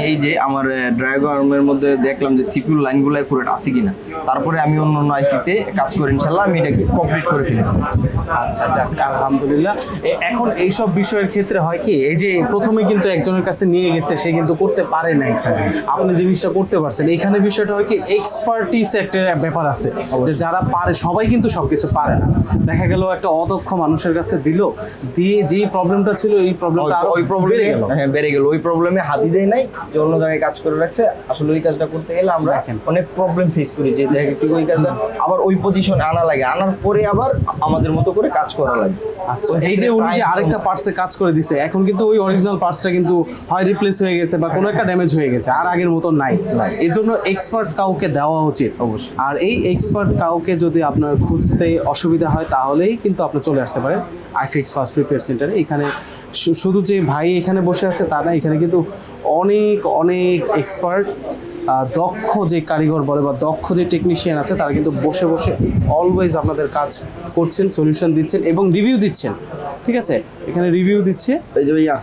এই যে আমার ড্রাইভারের মধ্যে দেখলাম যে সিপিইউ লাইনগুলো পুরো আছে কিনা, তারপরে আমি অন্য অন্য আইসিতে কাজ করে ইনশাল্লাহ আমি এটাকে কমপ্লিট করে ফেলেছি। আচ্ছা যাক আলহামদুলিল্লাহ। এখন এইসব বিষয়ের ক্ষেত্রে হয় কি, এই যে প্রথমে কিন্তু একজনের কাছে নিয়ে গেছে, সে কিন্তু করতে পারে নাই, আপনি জিনিসটা করতে পারছেন। এখানে বিষয়টা হয় কি, এক্সপার্টিস একটা ব্যাপার আছে, যে যারা পারে সবাই কিন্তু সবকিছু পারে না। দেখা গেল একটা অদক্ষ মানুষের কাছে দিল, দিয়ে যেই প্রবলেমটা ছিল এই প্রবলেমটা আরো ওই প্রবলেমে বেড়ে গেল। বেড়ে গেল, ওই প্রবলেমে হাতই দেয় নাই, যে অন্য জায়গায় কাজ করে রাখছে। আসলে ওই কাজটা করতে গেলে আমরা অনেক প্রবলেম ফেস করি, যে দেখা গেছে ওই কাজটা আবার ওই পজিশনে আনা লাগে, আনার পরে আবার আমাদের মতো করে কাজ করা লাগে। আচ্ছা, এই যে উনি যে আরেকটা পার্টসে কাজ করে দিছে, এখন কিন্তু ওই অরিজিনাল পার্টসটা কিন্তু হয় রিপ্লেস হয়ে গেছে বা কোনো একটা ড্যামেজ হয়ে গেছে, আর আগের মতো নাই। এই জন্য এক্সপার্ট কাউকে দেওয়া উচিত অবশ্যই। আর এই এক্সপার্ট কাউকে যদি আপনার খুঁজতে অসুবিধা হয়, তাহলেই কিন্তু আপনি চলে আসতে পারেন আইফিক্স ফার্স্ট রিপেয়ার সেন্টারে। এখানে শুধু যে ভাই এখানে বসে আছে তা না, এখানে কিন্তু অনেক অনেক এক্সপার্ট, দক্ষ যে কারিগর বলে বা দক্ষ যে টেকনিশিয়ান আছে, তারা কিন্তু বসে বসে অলওয়েজ আপনাদের কাজ করছেন, সলিউশন দিচ্ছেন এবং রিভিউ দিচ্ছেন। ঠিক আছে, এখানে রিভিউ দিচ্ছে এই যে ভাইয়া